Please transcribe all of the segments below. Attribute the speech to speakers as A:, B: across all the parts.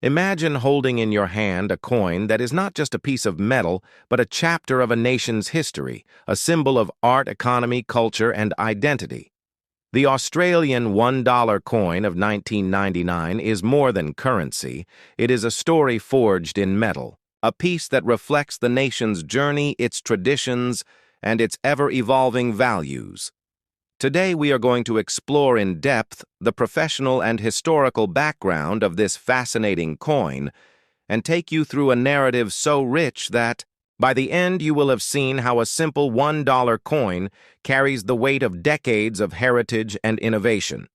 A: Imagine holding in your hand a coin that is not just a piece of metal, but a chapter of a nation's history, a symbol of art, economy, culture, and identity. The Australian $1 coin of 1999 is more than currency. It is a story forged in metal, a piece that reflects the nation's journey, its traditions, and its ever-evolving values. Today we are going to explore in depth the professional and historical background of this fascinating coin and take you through a narrative so rich that, by the end, you will have seen how a simple $1 coin carries the weight of decades of heritage and innovation.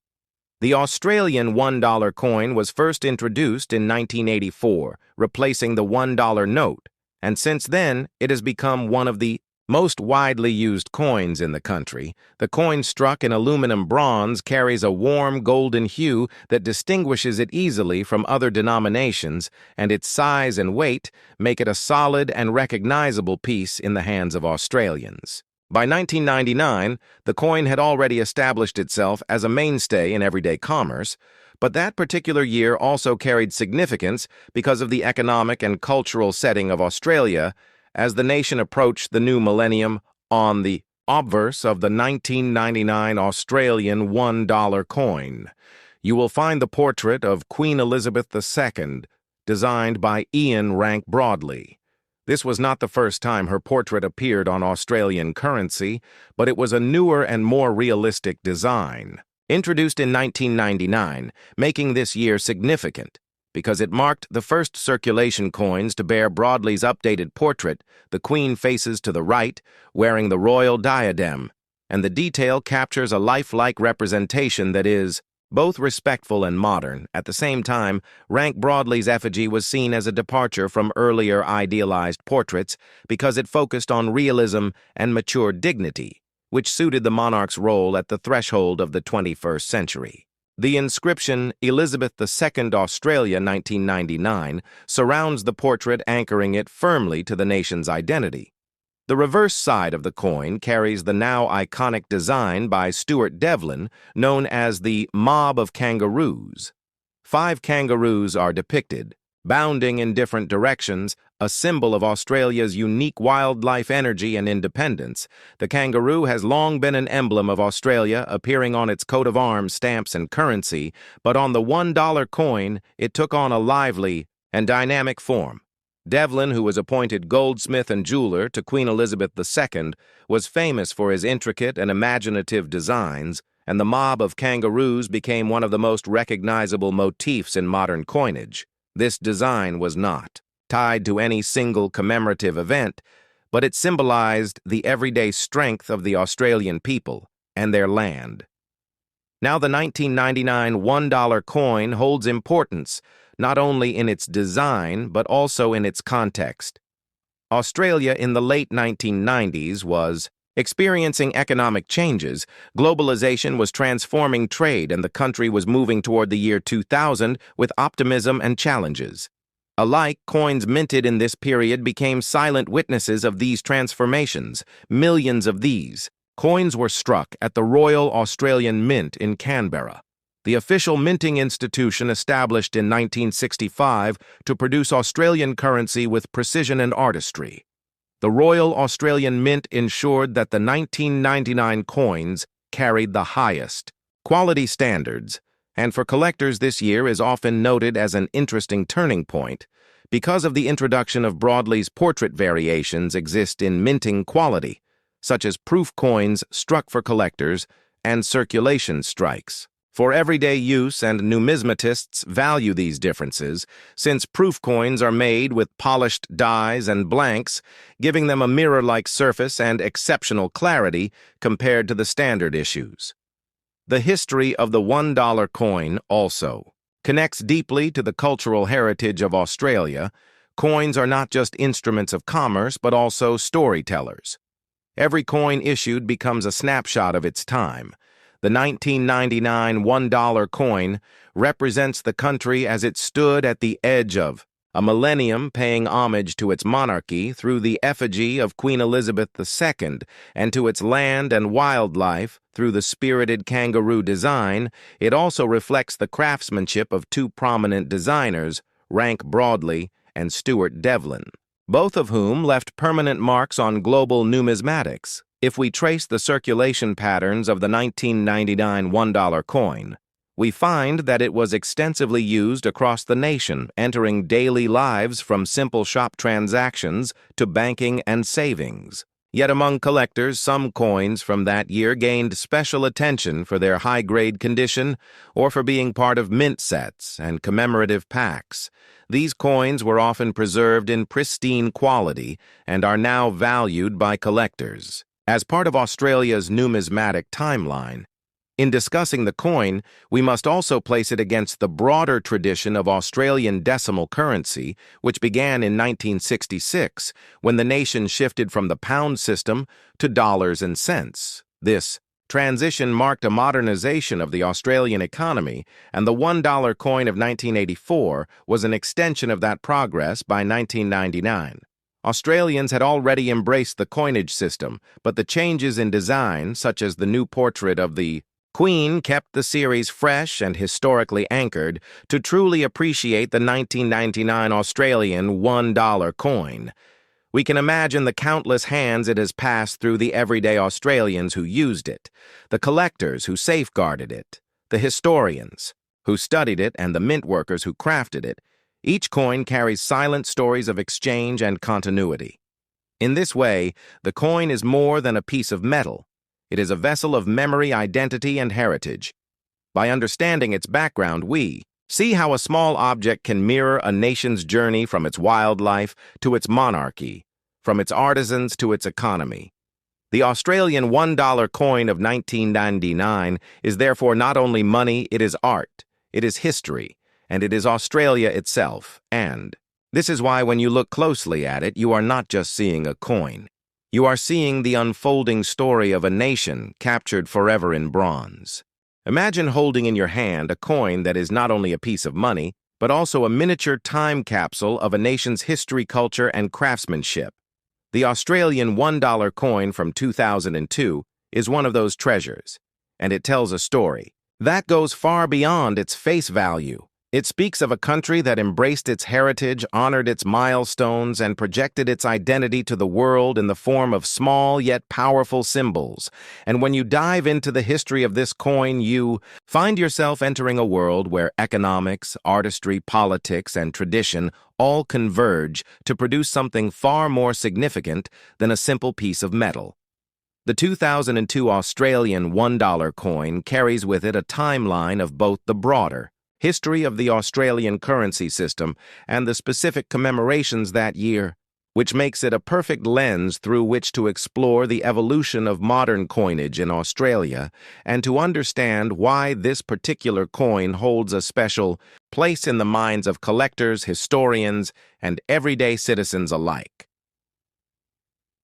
A: The Australian $1 coin was first introduced in 1984, replacing the $1 note, and since then it has become one of the most widely used coins in the country. The coin struck in aluminum bronze carries a warm golden hue that distinguishes it easily from other denominations, and its size and weight make it a solid and recognizable piece in the hands of Australians. By 1999, the coin had already established itself as a mainstay in everyday commerce, but that particular year also carried significance because of the economic and cultural setting of Australia as the nation approached the new millennium. On the obverse of the 1999 Australian $1 coin, you will find the portrait of Queen Elizabeth II, designed by Ian Rank Broadley. This was not the first time her portrait appeared on Australian currency, but it was a newer and more realistic design. Introduced in 1999, making this year significant, because it marked the first circulation coins to bear Broadley's updated portrait. The Queen faces to the right, wearing the royal diadem, and the detail captures a lifelike representation that is both respectful and modern. At the same time, Rank Broadley's effigy was seen as a departure from earlier idealized portraits because it focused on realism and mature dignity, which suited the monarch's role at the threshold of the 21st century. The inscription, Elizabeth II Australia 1999, surrounds the portrait, anchoring it firmly to the nation's identity. The reverse side of the coin carries the now iconic design by Stuart Devlin, known as the Mob of Kangaroos. 5 kangaroos are depicted, bounding in different directions, a symbol of Australia's unique wildlife energy and independence. The kangaroo has long been an emblem of Australia, appearing on its coat of arms, stamps, and currency, but on the $1 coin, it took on a lively and dynamic form. Devlin, who was appointed goldsmith and jeweler to Queen Elizabeth II, was famous for his intricate and imaginative designs, and the mob of kangaroos became one of the most recognizable motifs in modern coinage. This design was not tied to any single commemorative event, but it symbolized the everyday strength of the Australian people and their land. Now, the 1999 $1 coin holds importance not only in its design, but also in its context. Australia in the late 1990s was experiencing economic changes. Globalization was transforming trade, and the country was moving toward the year 2000 with optimism and challenges. Alike, coins minted in this period became silent witnesses of these transformations. Millions of these coins were struck at the Royal Australian Mint in Canberra, the official minting institution established in 1965 to produce Australian currency with precision and artistry. The Royal Australian Mint ensured that the 1999 coins carried the highest quality standards, and for collectors this year is often noted as an interesting turning point because of the introduction of Broadley's portrait. Variations exist in minting quality, such as proof coins struck for collectors and circulation strikes for everyday use, and numismatists value these differences since proof coins are made with polished dies and blanks, giving them a mirror-like surface and exceptional clarity compared to the standard issues. The history of the $1 coin also connects deeply to the cultural heritage of Australia. Coins are not just instruments of commerce, but also storytellers. Every coin issued becomes a snapshot of its time. The 1999 $1 coin represents the country as it stood at the edge of a millennium, paying homage to its monarchy through the effigy of Queen Elizabeth II, and to its land and wildlife through the spirited kangaroo design. It also reflects the craftsmanship of 2 prominent designers, Rank Broadley, and Stuart Devlin, both of whom left permanent marks on global numismatics. If we trace the circulation patterns of the 1999 $1 coin, we find that it was extensively used across the nation, entering daily lives from simple shop transactions to banking and savings. Yet among collectors, some coins from that year gained special attention for their high-grade condition or for being part of mint sets and commemorative packs. These coins were often preserved in pristine quality and are now valued by collectors. As part of Australia's numismatic timeline, in discussing the coin, we must also place it against the broader tradition of Australian decimal currency, which began in 1966, when the nation shifted from the pound system to dollars and cents. This transition marked a modernization of the Australian economy, and the $1 coin of 1984 was an extension of that progress by 1999. Australians had already embraced the coinage system, but the changes in design, such as the new portrait of the Queen, kept the series fresh and historically anchored to truly appreciate the 1999 Australian $1 coin. We can imagine the countless hands it has passed through the everyday Australians who used it, the collectors who safeguarded it, the historians who studied it, and the mint workers who crafted it. Each coin carries silent stories of exchange and continuity. In this way, the coin is more than a piece of metal. It is a vessel of memory, identity, and heritage. By understanding its background, we see how a small object can mirror a nation's journey from its wildlife to its monarchy, from its artisans to its economy. The Australian $1 coin of 1999 is therefore not only money, it is art, it is history, and it is Australia itself. And this is why when you look closely at it, you are not just seeing a coin. You are seeing the unfolding story of a nation captured forever in bronze. Imagine holding in your hand a coin that is not only a piece of money, but also a miniature time capsule of a nation's history, culture, and craftsmanship. The Australian $1 coin from 2002 is one of those treasures, and it tells a story that goes far beyond its face value. It speaks of a country that embraced its heritage, honored its milestones, and projected its identity to the world in the form of small yet powerful symbols. And when you dive into the history of this coin, you find yourself entering a world where economics, artistry, politics, and tradition all converge to produce something far more significant than a simple piece of metal. The 2002 Australian $1 coin carries with it a timeline of both the broader history of the Australian currency system and the specific commemorations that year, which makes it a perfect lens through which to explore the evolution of modern coinage in Australia and to understand why this particular coin holds a special place in the minds of collectors, historians, and everyday citizens alike.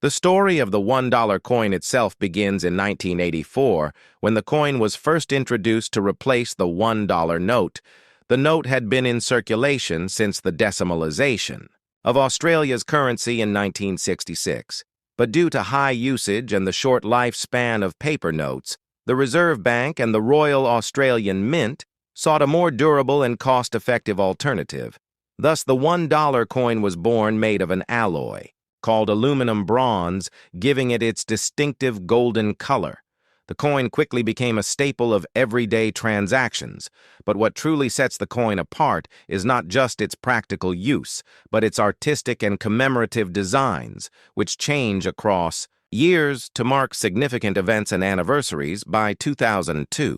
A: The story of the $1 coin itself begins in 1984, when the coin was first introduced to replace the $1 note. The note had been in circulation since the decimalisation of Australia's currency in 1966. But due to high usage and the short lifespan of paper notes, the Reserve Bank and the Royal Australian Mint sought a more durable and cost-effective alternative. Thus, the $1 coin was born made of an alloy called aluminum bronze, giving it its distinctive golden color. The coin quickly became a staple of everyday transactions, but what truly sets the coin apart is not just its practical use, but its artistic and commemorative designs, which change across years to mark significant events and anniversaries. By 2002,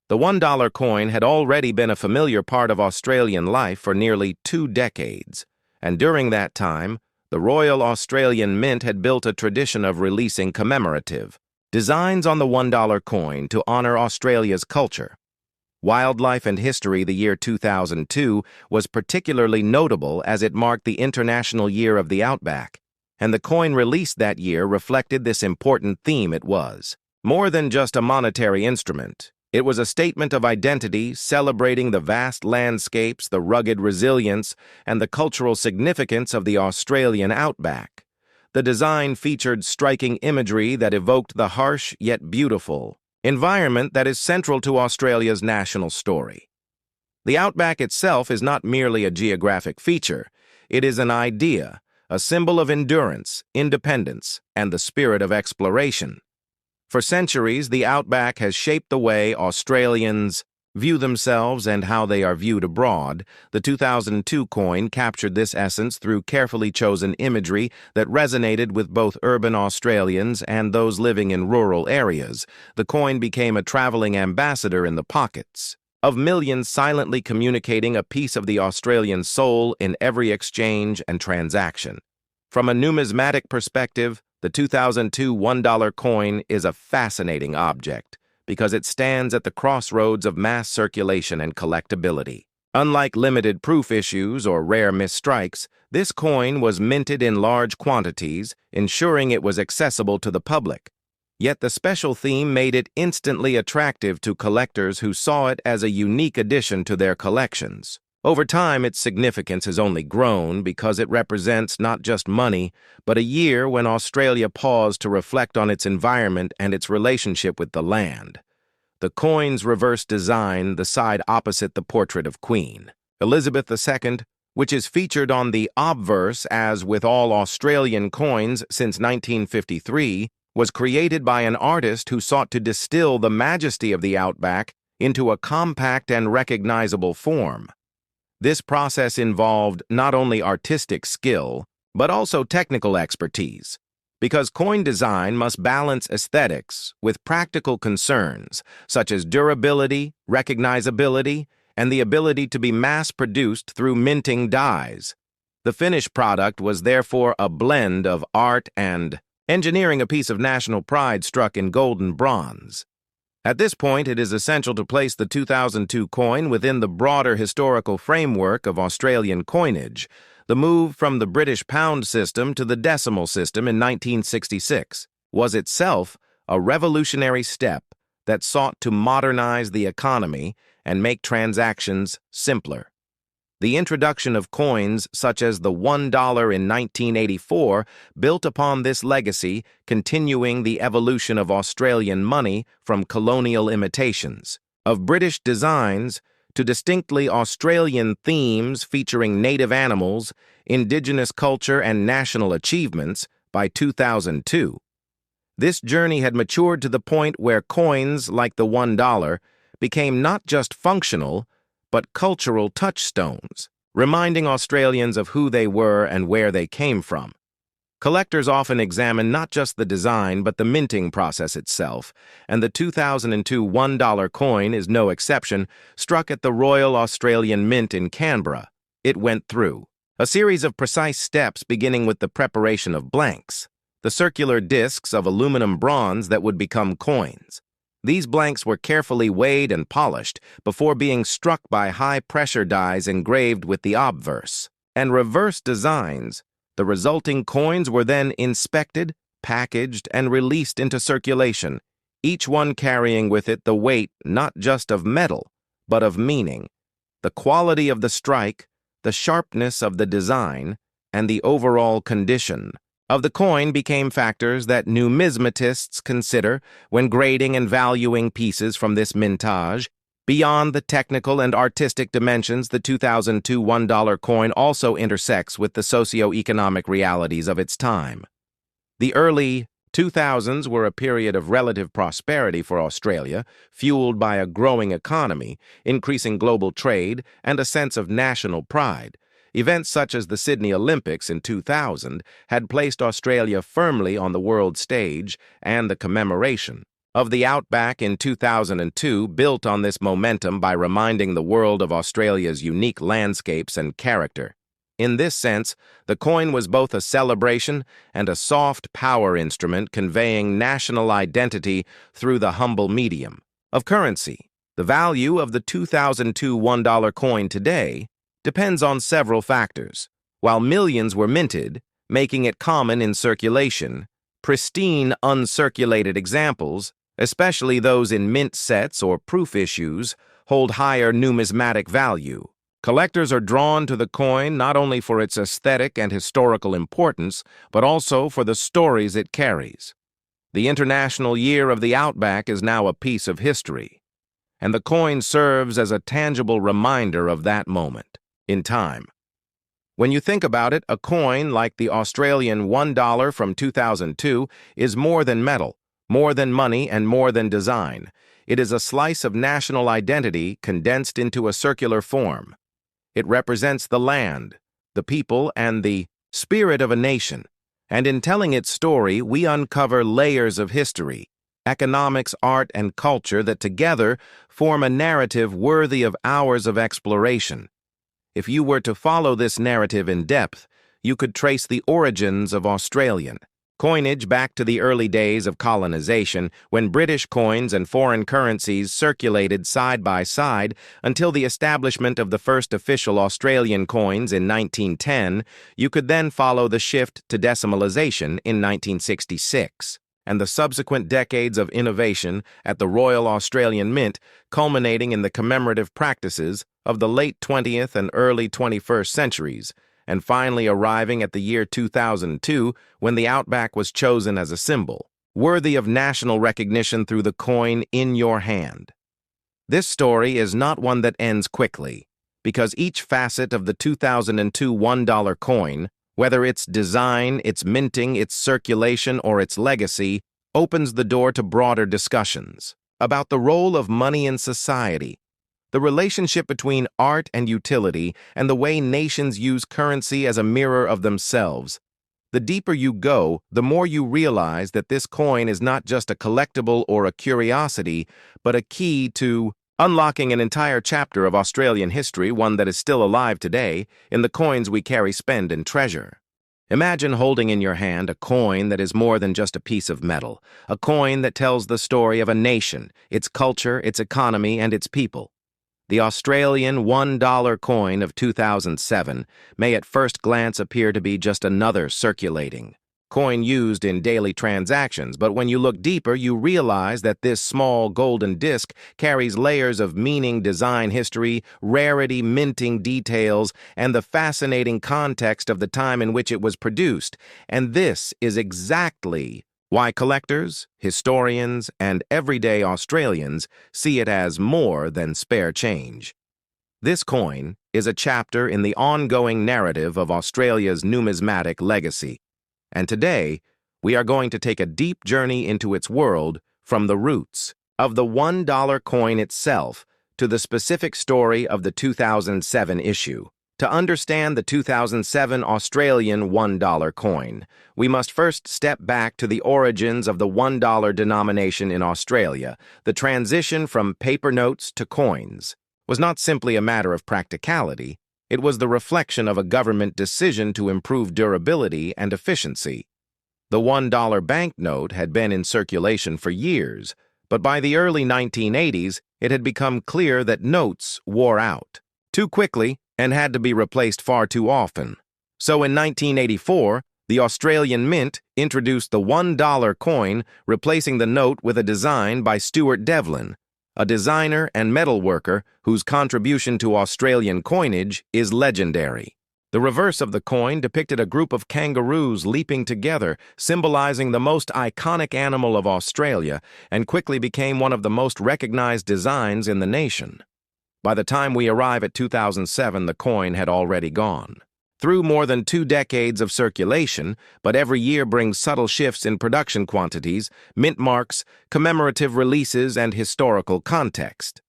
A: the $1 coin had already been a familiar part of Australian life for nearly 2 decades, and during that time, the Royal Australian Mint had built a tradition of releasing commemorative designs on the $1 coin to honor Australia's culture. Wildlife and history. The year 2002 was particularly notable as it marked the International Year of the Outback, and the coin released that year reflected this important theme. It was more than just a monetary instrument. It was a statement of identity, celebrating the vast landscapes, the rugged resilience, and the cultural significance of the Australian outback. The design featured striking imagery that evoked the harsh yet beautiful environment that is central to Australia's national story. The outback itself is not merely a geographic feature. It is an idea, a symbol of endurance, independence, and the spirit of exploration. For centuries, the outback has shaped the way Australians view themselves and how they are viewed abroad. The 2002 coin captured this essence through carefully chosen imagery that resonated with both urban Australians and those living in rural areas. The coin became a traveling ambassador in the pockets of millions, silently communicating a piece of the Australian soul in every exchange and transaction. From a numismatic perspective, the 2002 $1 coin is a fascinating object because it stands at the crossroads of mass circulation and collectability. Unlike limited proof issues or rare misstrikes, this coin was minted in large quantities, ensuring it was accessible to the public. Yet the special theme made it instantly attractive to collectors who saw it as a unique addition to their collections. Over time, its significance has only grown because it represents not just money, but a year when Australia paused to reflect on its environment and its relationship with the land. The coin's reverse design, the side opposite the portrait of Queen Elizabeth II, which is featured on the obverse as with all Australian coins since 1953, was created by an artist who sought to distill the majesty of the outback into a compact and recognizable form. This process involved not only artistic skill, but also technical expertise, because coin design must balance aesthetics with practical concerns such as durability, recognizability, and the ability to be mass-produced through minting dyes. The finished product was therefore a blend of art and engineering, a piece of national pride struck in golden bronze. At this point, it is essential to place the 2002 coin within the broader historical framework of Australian coinage. The move from the British pound system to the decimal system in 1966 was itself a revolutionary step that sought to modernize the economy and make transactions simpler. The introduction of coins such as the $1 in 1984 built upon this legacy, continuing the evolution of Australian money from colonial imitations of British designs to distinctly Australian themes featuring native animals, indigenous culture, and national achievements by 2002. This journey had matured to the point where coins like the $1 became not just functional, but cultural touchstones, reminding Australians of who they were and where they came from. Collectors often examine not just the design, but the minting process itself, and the 2002 $1 coin is no exception. Struck at the Royal Australian Mint in Canberra, it went through a series of precise steps, beginning with the preparation of blanks, the circular discs of aluminum bronze that would become coins. These blanks were carefully weighed and polished before being struck by high-pressure dies engraved with the obverse and reverse designs. The resulting coins were then inspected, packaged, and released into circulation, each one carrying with it the weight not just of metal, but of meaning. The quality of the strike, the sharpness of the design, and the overall condition of the coin became factors that numismatists consider when grading and valuing pieces from this mintage. Beyond the technical and artistic dimensions, the 2002 $1 coin also intersects with the socio-economic realities of its time. The early 2000s were a period of relative prosperity for Australia, fueled by a growing economy, increasing global trade, and a sense of national pride. Events such as the Sydney Olympics in 2000 had placed Australia firmly on the world stage, and the commemoration of the Outback in 2002 built on this momentum by reminding the world of Australia's unique landscapes and character. In this sense, the coin was both a celebration and a soft power instrument conveying national identity through the humble medium of currency. The value of the 2002 $1 coin today depends on several factors. While millions were minted, making it common in circulation, pristine uncirculated examples, especially those in mint sets or proof issues, hold higher numismatic value. Collectors are drawn to the coin not only for its aesthetic and historical importance, but also for the stories it carries. The International Year of the Outback is now a piece of history, and the coin serves as a tangible reminder of that moment in time. When you think about it, a coin like the Australian $1 from 2002 is more than metal, more than money, and more than design. It is a slice of national identity condensed into a circular form. It represents the land, the people, and the spirit of a nation. And in telling its story, we uncover layers of history, economics, art, and culture that together form a narrative worthy of hours of exploration. If you were to follow this narrative in depth, you could trace the origins of Australian coinage back to the early days of colonization, when British coins and foreign currencies circulated side by side until the establishment of the first official Australian coins in 1910. You could then follow the shift to decimalisation in 1966. And the subsequent decades of innovation at the Royal Australian Mint, culminating in the commemorative practices of the late 20th and early 21st centuries, and finally arriving at the year 2002 when the outback was chosen as a symbol, worthy of national recognition through the coin in your hand. This story is not one that ends quickly, because each facet of the 2002 $1 coin, whether its design, its minting, its circulation, or its legacy, opens the door to broader discussions about the role of money in society, the relationship between art and utility, and the way nations use currency as a mirror of themselves. The deeper you go, the more you realize that this coin is not just a collectible or a curiosity, but a key to unlocking an entire chapter of Australian history, one that is still alive today, in the coins we carry, spend, and treasure. Imagine holding in your hand a coin that is more than just a piece of metal, a coin that tells the story of a nation, its culture, its economy, and its people. The Australian $1 coin of 2007 may at first glance appear to be just another circulating coin used in daily transactions, but when you look deeper, you realize that this small golden disc carries layers of meaning, design history, rarity, minting details, and the fascinating context of the time in which it was produced. And this is exactly why collectors, historians, and everyday Australians see it as more than spare change. This coin is a chapter in the ongoing narrative of Australia's numismatic legacy. And today, we are going to take a deep journey into its world, from the roots of the $1 coin itself to the specific story of the 2007 issue. To understand the 2007 Australian $1 coin, we must first step back to the origins of the $1 denomination in Australia. The transition from paper notes to coins was not simply a matter of practicality. It was the reflection of a government decision to improve durability and efficiency. The $1 banknote had been in circulation for years, but by the early 1980s, it had become clear that notes wore out too quickly and had to be replaced far too often. So in 1984, the Australian Mint introduced the $1 coin, replacing the note with a design by Stuart Devlin, a designer and metalworker whose contribution to Australian coinage is legendary. The reverse of the coin depicted a group of kangaroos leaping together, symbolizing the most iconic animal of Australia, and quickly became one of the most recognized designs in the nation. By the time we arrive at 2007, the coin had already gone through more than 2 decades of circulation, but every year brings subtle shifts in production quantities, mint marks, commemorative releases, and historical context.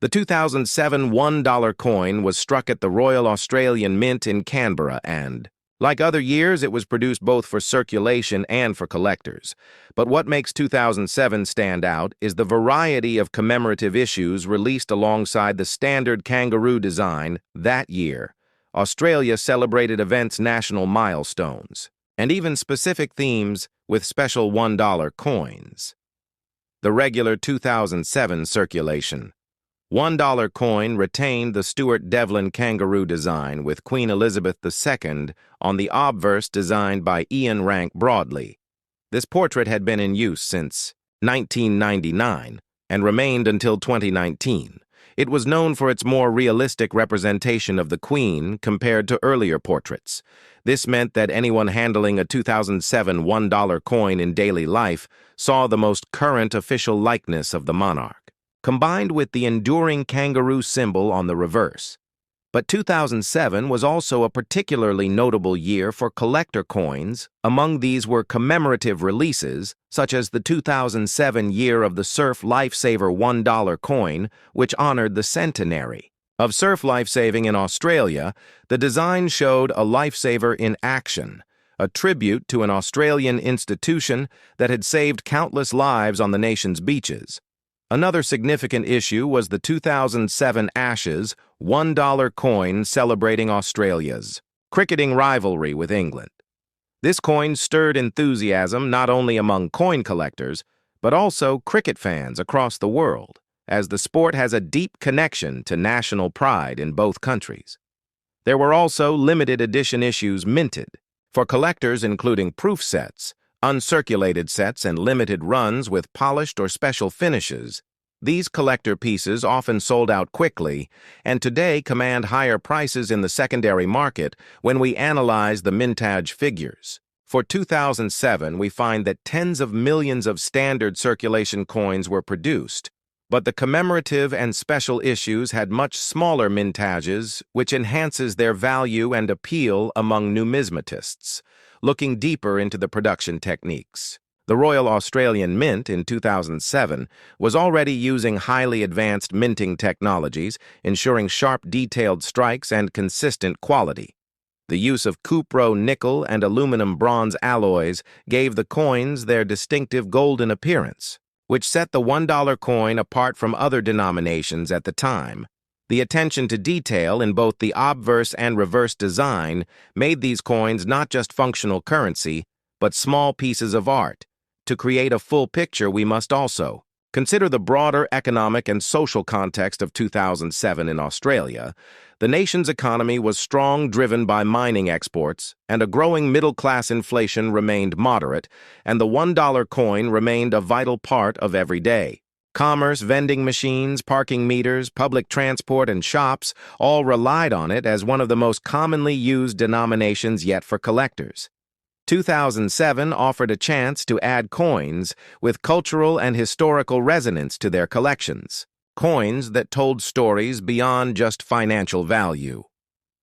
A: The 2007 $1 coin was struck at the Royal Australian Mint in Canberra and, like other years, it was produced both for circulation and for collectors. But what makes 2007 stand out is the variety of commemorative issues released alongside the standard kangaroo design that year. Australia celebrated events' national milestones, and even specific themes with special $1 coins. The regular 2007 circulation $1 coin retained the Stuart Devlin kangaroo design with Queen Elizabeth II on the obverse designed by Ian Rank Broadley. This portrait had been in use since 1999 and remained until 2019. It was known for its more realistic representation of the Queen compared to earlier portraits. This meant that anyone handling a 2007 $1 coin in daily life saw the most current official likeness of the monarch. combined with the enduring kangaroo symbol on the reverse. But 2007 was also a particularly notable year for collector coins. Among these were commemorative releases, such as the 2007 Year of the Surf Lifesaver $1 coin, which honored the centenary of surf lifesaving in Australia. The design showed a lifesaver in action, a tribute to an Australian institution that had saved countless lives on the nation's beaches. Another significant issue was the 2007 Ashes $1 coin celebrating Australia's cricketing rivalry with England. This coin stirred enthusiasm not only among coin collectors, but also cricket fans across the world, as the sport has a deep connection to national pride in both countries. There were also limited edition issues minted for collectors, including proof sets, uncirculated sets, and limited runs with polished or special finishes. These collector pieces often sold out quickly and today command higher prices in the secondary market when we analyze the mintage figures. For 2007, we find that tens of millions of standard circulation coins were produced, but the commemorative and special issues had much smaller mintages, which enhances their value and appeal among numismatists. Looking deeper into the production techniques, the Royal Australian Mint in 2007 was already using highly advanced minting technologies, ensuring sharp, detailed strikes and consistent quality. The use of cupro, nickel, and aluminum bronze alloys gave the coins their distinctive golden appearance, which set the $1 coin apart from other denominations at the time. The attention to detail in both the obverse and reverse design made these coins not just functional currency, but small pieces of art. To create a full picture, we must also consider the broader economic and social context of 2007 in Australia. The nation's economy was strong, driven by mining exports, and a growing middle-class. Inflation remained moderate, and the $1 coin remained a vital part of everyday commerce. Vending machines, parking meters, public transport, and shops all relied on it as one of the most commonly used denominations yet for collectors. 2007 offered a chance to add coins with cultural and historical resonance to their collections, coins that told stories beyond just financial value.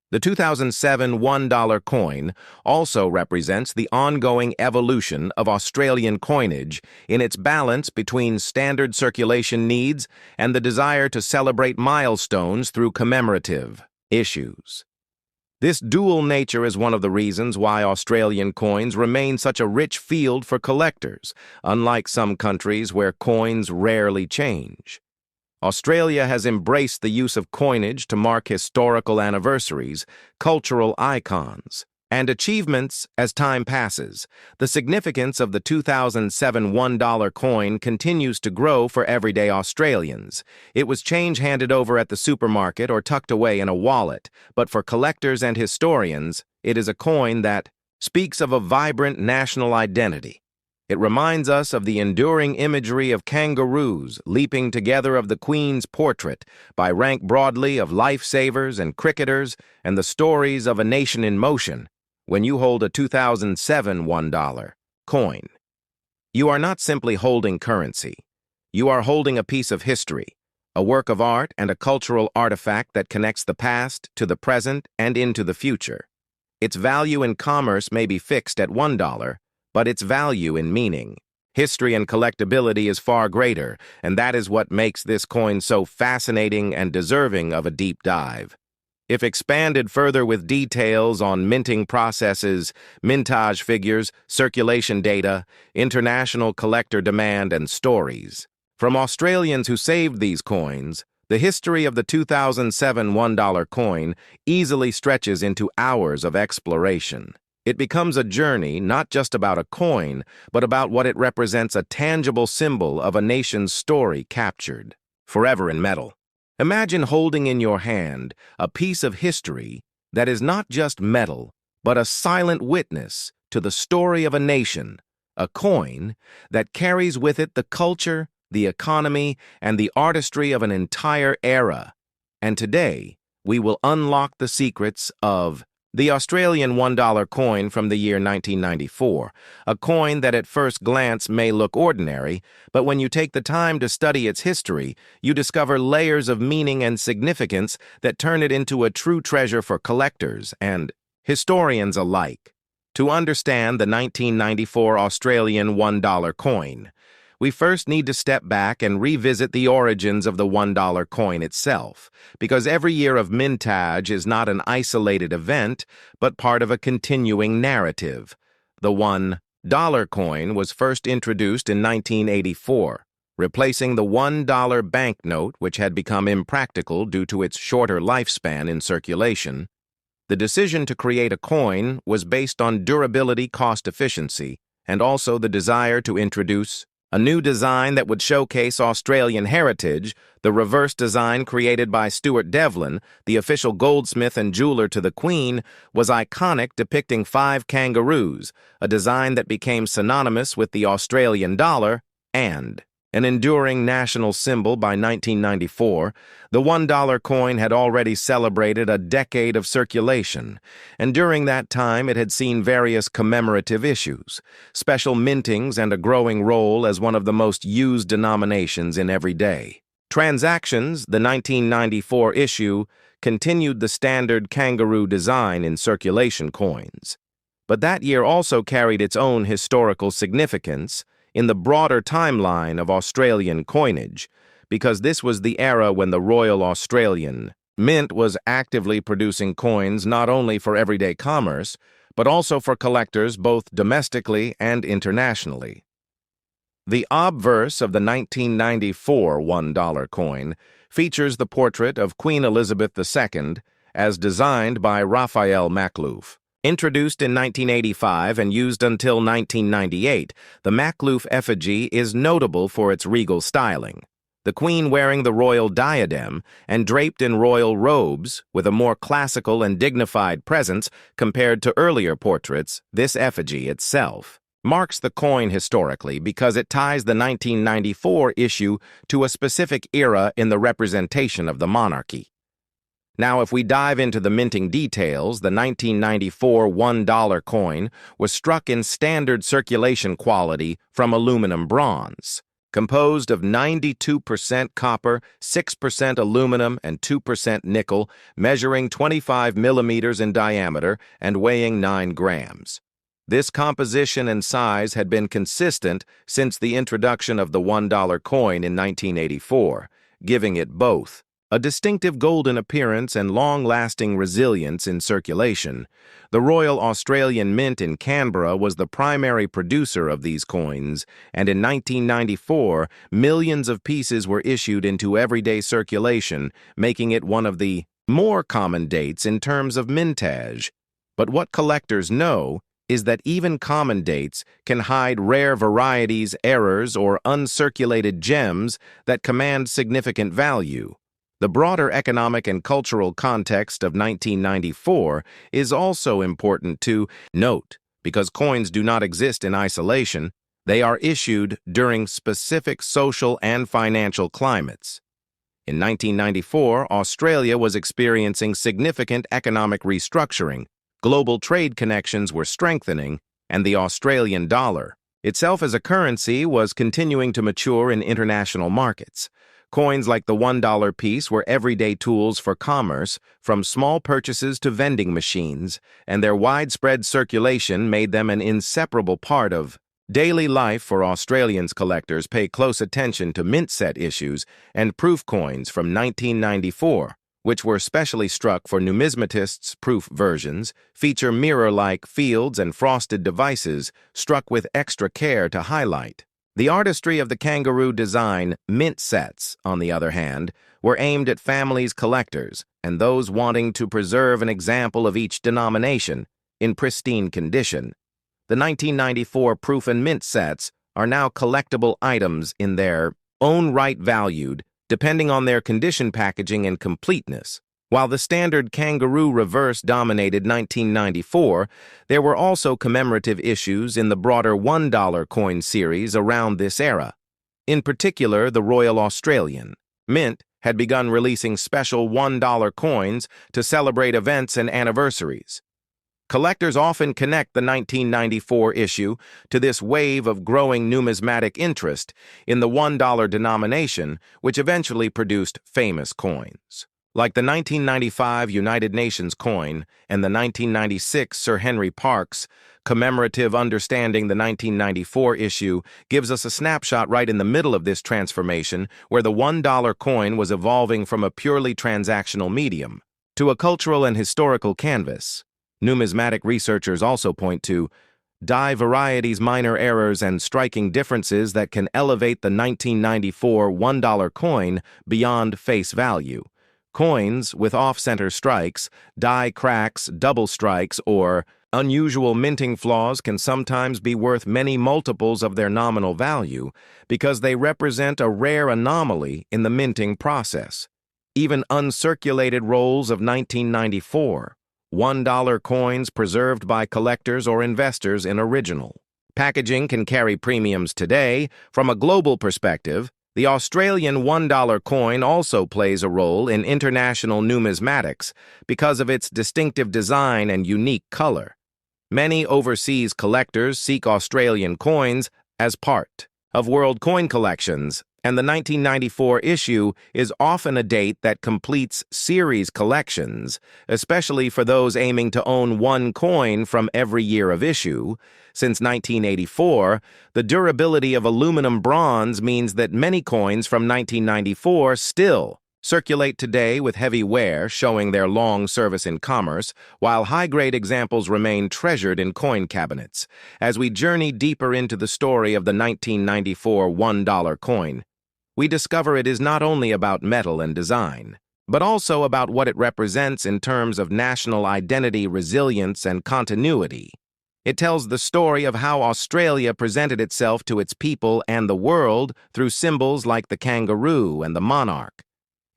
A: The 2007 $1 coin also represents the ongoing evolution of Australian coinage in its balance between standard circulation needs and the desire to celebrate milestones through commemorative issues. This dual nature is one of the reasons why Australian coins remain such a rich field for collectors, unlike some countries where coins rarely change. Australia has embraced the use of coinage to mark historical anniversaries, cultural icons, and achievements as time passes. The significance of the 2007 $1 coin continues to grow for everyday Australians. It was change handed over at the supermarket or tucked away in a wallet, but for collectors and historians, it is a coin that speaks of a vibrant national identity. It reminds us of the enduring imagery of kangaroos leaping together, of the Queen's portrait by rank broadly of lifesavers and cricketers, and the stories of a nation in motion. When you hold a 2007 $1 coin, you are not simply holding currency. You are holding a piece of history, a work of art, and a cultural artifact that connects the past to the present and into the future. Its value in commerce may be fixed at $1, but its value in meaning, history, and collectability is far greater, and that is what makes this coin so fascinating and deserving of a deep dive. If expanded further with details on minting processes, mintage figures, circulation data, international collector demand, and stories from Australians who saved these coins, the history of the 2007 $1 coin easily stretches into hours of exploration. It becomes a journey not just about a coin, but about what it represents, a tangible symbol of a nation's story captured forever in metal. Imagine holding in your hand a piece of history that is not just metal, but a silent witness to the story of a nation, a coin that carries with it the culture, the economy, and the artistry of an entire era. And today, we will unlock the secrets of The Australian $1 coin from the year 1994, a coin that at first glance may look ordinary, but when you take the time to study its history, you discover layers of meaning and significance that turn it into a true treasure for collectors and historians alike. To understand the 1994 Australian $1 coin, we first need to step back and revisit the origins of the $1 coin itself, because every year of mintage is not an isolated event, but part of a continuing narrative. The $1 coin was first introduced in 1984, replacing the $1 banknote, which had become impractical due to its shorter lifespan in circulation. The decision to create a coin was based on durability, cost efficiency, and also the desire to introduce a new design that would showcase Australian heritage. The reverse design created by Stuart Devlin, the official goldsmith and jeweler to the Queen, was iconic, depicting 5 kangaroos, a design that became synonymous with the Australian dollar and an enduring national symbol. By 1994, the $1 coin had already celebrated a decade of circulation, and during that time it had seen various commemorative issues, special mintings, and a growing role as one of the most used denominations in everyday transactions. The 1994 issue continued the standard kangaroo design in circulation coins, but that year also carried its own historical significance in the broader timeline of Australian coinage, because this was the era when the Royal Australian Mint was actively producing coins not only for everyday commerce, but also for collectors both domestically and internationally. The obverse of the 1994 $1 coin features the portrait of Queen Elizabeth II as designed by Raphael Makhlouf. Introduced in 1985 and used until 1998, the Makhlouf effigy is notable for its regal styling. The Queen wearing the royal diadem and draped in royal robes with a more classical and dignified presence compared to earlier portraits, this effigy itself marks the coin historically because it ties the 1994 issue to a specific era in the representation of the monarchy. Now, if we dive into the minting details, the 1994 $1 coin was struck in standard circulation quality from aluminum bronze, composed of 92% copper, 6% aluminum, and 2% nickel, measuring 25 millimeters in diameter and weighing 9 grams. This composition and size had been consistent since the introduction of the $1 coin in 1984, giving it both a distinctive golden appearance and long-lasting resilience in circulation. The Royal Australian Mint in Canberra was the primary producer of these coins, and in 1994, millions of pieces were issued into everyday circulation, making it one of the more common dates in terms of mintage. But what collectors know is that even common dates can hide rare varieties, errors, or uncirculated gems that command significant value. The broader economic and cultural context of 1994 is also important to note, because coins do not exist in isolation. They are issued during specific social and financial climates. In 1994, Australia was experiencing significant economic restructuring, global trade connections were strengthening, and the Australian dollar itself as a currency was continuing to mature in international markets. Coins like the $1 piece were everyday tools for commerce, from small purchases to vending machines, and their widespread circulation made them an inseparable part of daily life for Australians. Collectors pay close attention to mint set issues and proof coins from 1994, which were specially struck for numismatists. Proof versions feature mirror-like fields and frosted devices struck with extra care to highlight the artistry of the kangaroo design. Mint sets, on the other hand, were aimed at families, collectors, and those wanting to preserve an example of each denomination in pristine condition. The 1994 proof and mint sets are now collectible items in their own right, valued depending on their condition, packaging, and completeness. While the standard kangaroo reverse dominated 1994, there were also commemorative issues in the broader $1 coin series around this era. In particular, the Royal Australian Mint had begun releasing special $1 coins to celebrate events and anniversaries. Collectors often connect the 1994 issue to this wave of growing numismatic interest in the $1 denomination, which eventually produced famous coins. Like the 1995 United Nations coin and the 1996 Sir Henry Parkes commemorative understanding, the 1994 issue gives us a snapshot right in the middle of this transformation where the $1 coin was evolving from a purely transactional medium to a cultural and historical canvas. Numismatic researchers also point to die varieties, minor errors, and striking differences that can elevate the 1994 $1 coin beyond face value. Coins with off-center strikes, die cracks, double strikes, or unusual minting flaws can sometimes be worth many multiples of their nominal value because they represent a rare anomaly in the minting process. Even uncirculated rolls of 1994 $1 coins preserved by collectors or investors in original packaging can carry premiums today. From a global perspective, the Australian $1 coin also plays a role in international numismatics because of its distinctive design and unique color. Many overseas collectors seek Australian coins as part of world coin collections, and the 1994 issue is often a date that completes series collections, especially for those aiming to own one coin from every year of issue. Since 1984, the durability of aluminum bronze means that many coins from 1994 still circulate today with heavy wear, showing their long service in commerce, while high-grade examples remain treasured in coin cabinets. As we journey deeper into the story of the 1994 $1 coin, we discover it is not only about metal and design, but also about what it represents in terms of national identity, resilience, and continuity. It tells the story of how Australia presented itself to its people and the world through symbols like the kangaroo and the monarch.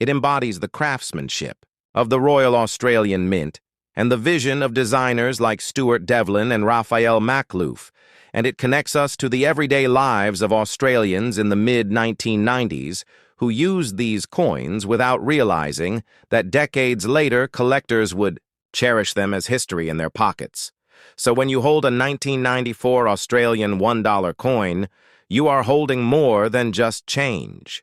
A: It embodies the craftsmanship of the Royal Australian Mint and the vision of designers like Stuart Devlin and Raphael Makhlouf, and it connects us to the everyday lives of Australians in the mid-1990s who used these coins without realizing that decades later collectors would cherish them as history in their pockets. So when you hold a 1994 Australian $1 coin, you are holding more than just change.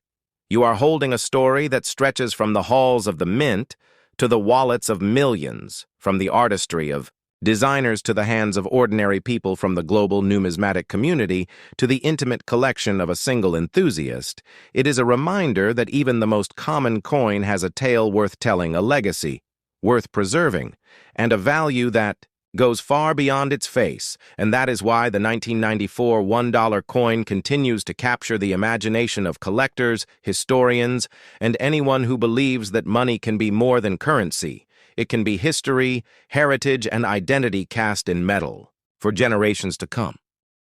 A: You are holding a story that stretches from the halls of the mint to the wallets of millions, from the artistry of designers to the hands of ordinary people, from the global numismatic community to the intimate collection of a single enthusiast. It is a reminder that even the most common coin has a tale worth telling, a legacy worth preserving, and a value that goes far beyond its face, and that is why the 1994 $1 coin continues to capture the imagination of collectors, historians, and anyone who believes that money can be more than currency. It can be history, heritage, and identity cast in metal for generations to come.